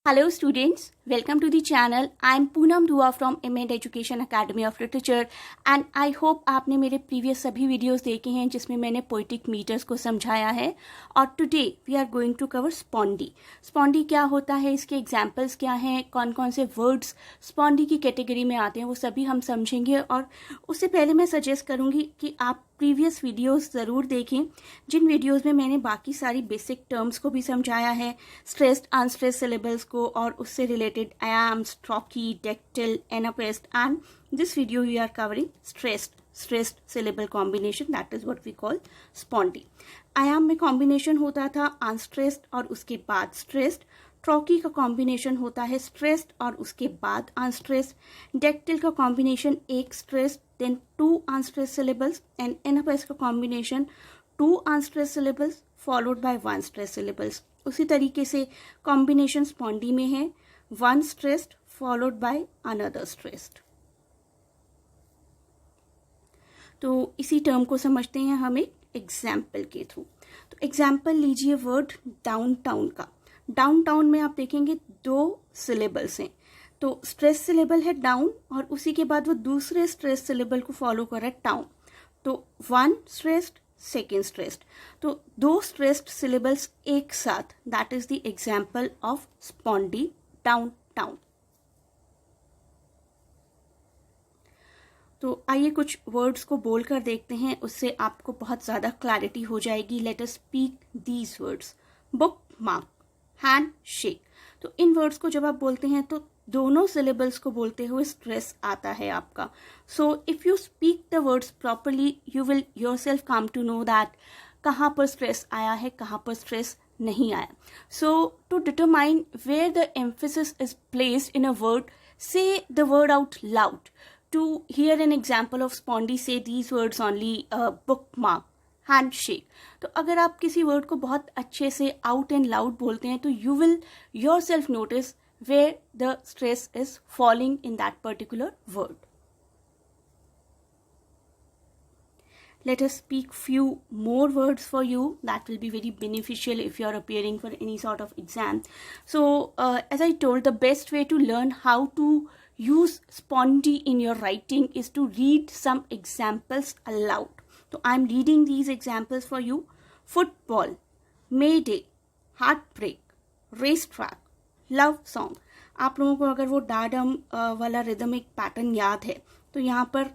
Hello students, welcome to the channel. I am Poonam Dua from M.Ed Education Academy of Literature and I hope आपने मेरे previous सभी videos देखे हैं जिसमें मैंने poetic meters को समझाया है और today we are going to cover स्पॉन्डी. स्पॉन्डी क्या होता है, इसके examples क्या हैं, कौन कौन से words स्पॉन्डी की category में आते हैं वो सभी हम समझेंगे. और उससे पहले मैं suggest करूँगी कि आप प्रीवियस वीडियोस ज़रूर देखें जिन वीडियोस में मैंने बाकी सारी बेसिक टर्म्स को भी समझाया है, स्ट्रेस्ड अनस्ट्रेस्ड सिलेबल्स को और उससे related iambs, trochee, dactyl, anapest and this video we are covering stressed syllable combination, that is what we call spondee. Iamb में कॉम्बिनेशन होता था अनस्ट्रेस्ड और उसके बाद स्ट्रेस्ड. ट्रॉकी का कॉम्बिनेशन होता है स्ट्रेस्ड और उसके बाद अनस्ट्रेस्ड. डेक्टिल का कॉम्बिनेशन एक stressed then two unstressed syllables and anapest का combination two unstressed syllables followed by one stressed syllables. उसी तरीके से कॉम्बिनेशन स्पॉन्डी में है one stressed followed by another stressed. तो इसी टर्म को समझते हैं हम एक एग्जाम्पल के थ्रू. तो एग्जाम्पल लीजिए वर्ड डाउनटाउन का. डाउनटाउन में आप देखेंगे दो सिलेबल्स हैं. तो स्ट्रेस सिलेबल है डाउन और उसी के बाद वो दूसरे स्ट्रेस सिलेबल को फॉलो कर रहा है टाउन. तो वन स्ट्रेस्ड सेकेंड स्ट्रेस्ड, तो दो स्ट्रेस्ड सिलेबल्स एक साथ, that is the example of spondee downtown. तो आइए कुछ वर्ड्स को बोल कर देखते हैं, उससे आपको बहुत ज़्यादा क्लैरिटी हो जाएगी. Let us speak these words. Book mark, hand shake. तो इन वर्ड्स को जब आप बोलते हैं तो दोनों सिलेबल्स को बोलते हुए स्ट्रेस आता है आपका. So if you speak the words properly you will yourself come to know that कहाँ पर स्ट्रेस आया है, कहाँ पर स्ट्रेस नहीं आया. So to determine where the emphasis is placed in a word, say the word out loud. To hear an example of spondy, say these words only: bookmark, handshake. तो अगर आप किसी वर्ड को बहुत अच्छे से आउट एंड लाउड बोलते हैं तो you will your self notice where the stress is falling in that particular word. Let us speak few more words for you that will be very beneficial if you are appearing for any sort of exam. So as I told, the best way to learn how to use spondy in your writing is to read some examples aloud. So I am reading these examples for you. Football, Mayday, heartbreak, racetrack, love song. आप लोगों को अगर वो डा डम वाला rhythmic pattern याद है तो यहाँ पर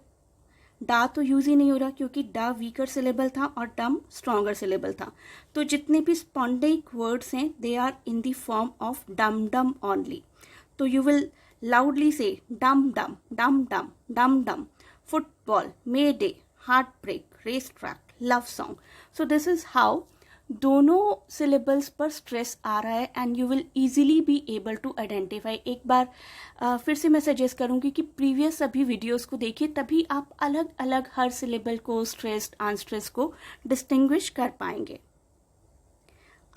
डा तो यूज ही नहीं हो रहा क्योंकि डा वीकर सिलेबल था और डम स्ट्रॉन्गर सिलेबल था. तो जितने भी स्पॉन्डिक वर्ड्स हैं they are in the form of dum dum only. तो यू विल लाउडली से डम dum dum dum dum dum. Football, May Day, heart break, race track, love song. So this is how दोनों syllables पर stress आ रहा है and you will easily be able to identify. एक बार फिर से मैं सजेस्ट करूंगी कि प्रीवियस सभी वीडियोस को देखिए, तभी आप अलग अलग हर सिलेबल को, स्ट्रेस्ड अनस्ट्रेस्ड को डिस्टिंग्विश कर पाएंगे.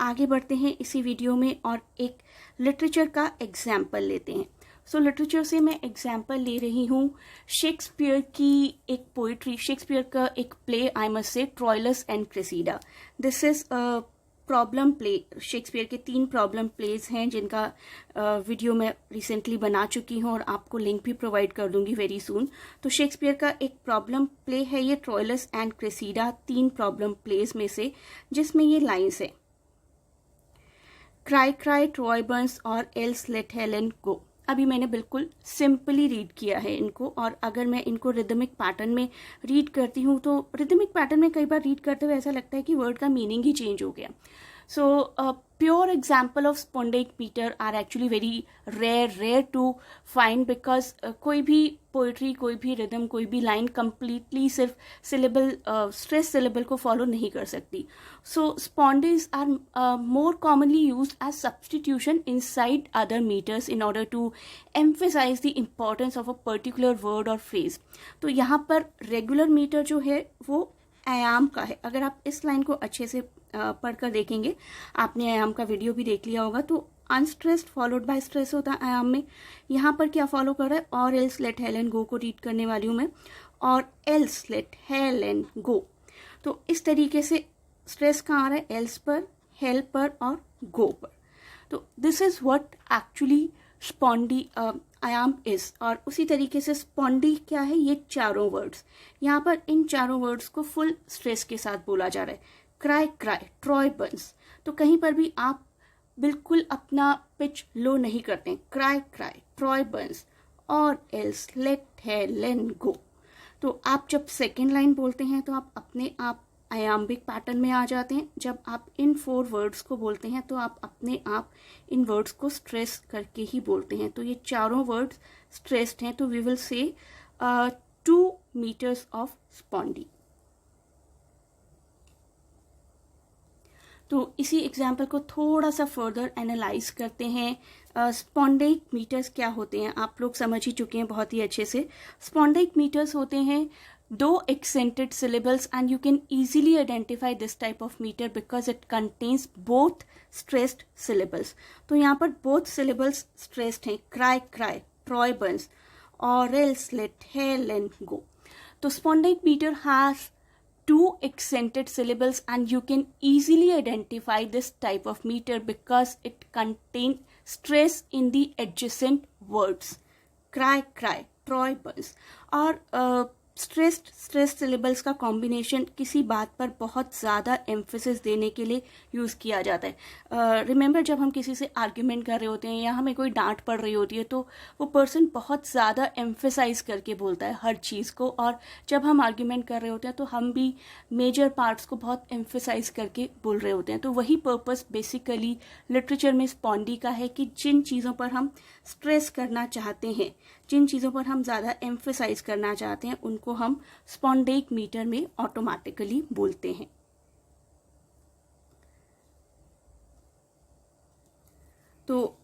आगे बढ़ते हैं इसी वीडियो में और एक लिटरेचर का एग्जाम्पल लेते हैं. सो लिटरेचर से मैं एग्जाम्पल ले रही हूँ शेक्सपियर की एक पोइट्री, शेक्सपियर का एक play, I must say, Troilus and Cressida. This is problem play. Shakespeare के 3 प्रॉब्लम प्लेज हैं जिनका वीडियो मैं रिसेंटली बना चुकी हूँ और आपको लिंक भी प्रोवाइड कर दूंगी वेरी सून. तो शेक्सपियर का एक प्रॉब्लम प्ले है ये Troilus and Cressida, 3 problem plays में से, जिसमें ये लाइन्स है: cry cry Troy burns or else let Helen go. अभी मैंने बिल्कुल सिंपली रीड किया है इनको, और अगर मैं इनको रिदमिक पैटर्न में रीड करती हूँ तो रिदमिक पैटर्न में कई बार रीड करते हुए ऐसा लगता है कि वर्ड का मीनिंग ही चेंज हो गया. So pure example of spondaic metre are actually very rare to find because कोई भी पोइट्री, कोई भी रिदम, कोई भी लाइन कंप्लीटली सिर्फ सिलेबल, स्ट्रेस सिलेबल को फॉलो नहीं कर सकती. So spondees are more commonly used as substitution inside other metres in order to emphasise the importance of a particular word और फ्रेज. तो यहाँ पर रेगुलर मीटर जो है वो आयाम का है. अगर आप इस लाइन को अच्छे से पढ़कर देखेंगे, आपने आयाम का वीडियो भी देख लिया होगा, तो अनस्ट्रेस्ड फॉलोड बाय स्ट्रेस होता है आयाम में. यहाँ पर क्या फॉलो कर रहा है? और एल्स लेट हेलेन गो को रीड करने वाली हूँ मैं, और एल्स लेट हेलेन गो. तो इस तरीके से स्ट्रेस कहाँ आ रहा है? एल्स पर, हेल पर और गो पर. तो दिस इज़ व्हाट एक्चुअली स्पॉन्डी आयाम इज। और उसी तरीके से स्पॉन्डी क्या है, ये चारों वर्ड्स, यहाँ पर इन चारों वर्ड्स को फुल स्ट्रेस के साथ बोला जा रहा है। क्राई क्राई, ट्रॉय बर्न्स, तो कहीं पर भी आप बिल्कुल अपना पिच लो नहीं करते। Cry cry, Troy burns, or else, let Helen गो। तो आप जब सेकेंड लाइन बोलते हैं तो आप अपने आप आयाम्बिक पैटर्न में आ जाते हैं। जब आप इन 4 वर्ड्स को बोलते हैं तो आप अपने आप इन वर्ड्स को स्ट्रेस करके ही बोलते हैं। तो ये चारों वर्ड्स स्ट्रेस्ड हैं, तो we will say 2 meters of स्पॉन्डी। तो इसी एग्जाम्पल को थोड़ा सा फर्दर एनालाइज करते हैं। स्पॉन्डाइक मीटर्स क्या होते हैं, आप लोग समझ ही चुके हैं बहुत ही अच्छे से। स्पॉन्डाइक मीटर्स होते हैं 2 accented syllables and you can easily identify this type of meter because it contains both stressed syllables। तो यहाँ पर both syllables stressed हैं, cry cry, Troy burns, or else let Helen go। तो स्पॉन्डाइक meter has 2 accented syllables and you can easily identify this type of meter because it contains stress in the adjacent words, cry cry, Troy burns। और stress syllables का combination किसी बात पर बहुत ज़्यादा emphasis देने के लिए यूज़ किया जाता है। रिमेंबर, जब हम किसी से आर्ग्यूमेंट कर रहे होते हैं या हमें कोई डांट पड़ रही होती है तो वो पर्सन बहुत ज़्यादा एम्फेसाइज करके बोलता है हर चीज़ को, और जब हम आर्ग्यूमेंट कर रहे होते हैं तो हम भी मेजर पार्ट्स को बहुत एम्फेसाइज करके बोल रहे होते हैं। तो वही पर्पस बेसिकली लिटरेचर में स्पॉन्डी का है कि जिन चीज़ों पर हम स्ट्रेस करना चाहते हैं, जिन चीज़ों पर हम ज़्यादा एम्फेसाइज करना चाहते हैं, उनको हम स्पॉन्डाइक मीटर में ऑटोमेटिकली बोलते हैं। तो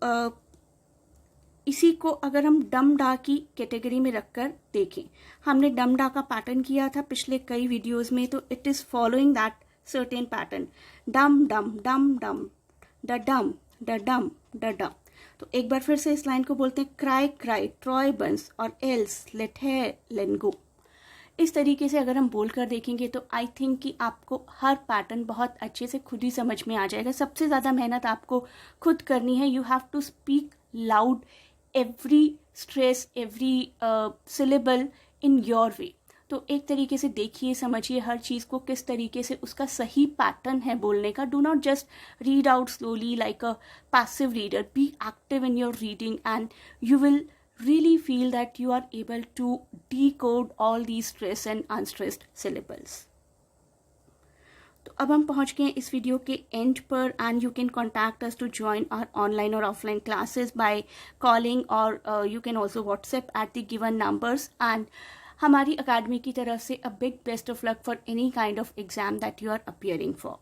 इसी को अगर हम डम डा की कैटेगरी में रखकर देखें, हमने डम डा का पैटर्न किया था पिछले कई वीडियोस में, तो it is following that certain pattern, डम डम डम डम ड डम ड डम ड डम। तो एक बार फिर से इस लाइन को बोलते हैं, cry cry, Troy burns, or else let Helen गो। इस तरीके से अगर हम बोल कर देखेंगे तो आई थिंक कि आपको हर पैटर्न बहुत अच्छे से खुद ही समझ में आ जाएगा। सबसे ज़्यादा मेहनत आपको खुद करनी है। You have to speak loud every stress, every syllable in your way. तो एक तरीके से देखिए, समझिए हर चीज़ को किस तरीके से उसका सही पैटर्न है बोलने का। Do not just read out slowly like a passive reader, be active in your reading and you will really feel that you are able to decode all these stressed and unstressed syllables. तो अब हम पहुंच गए इस video के end पर, end you can contact us to join our online और offline classes by calling, और you can also WhatsApp at the given numbers. And हमारी अकेडमी की तरफ से a big best of luck for any kind of exam that you are appearing for.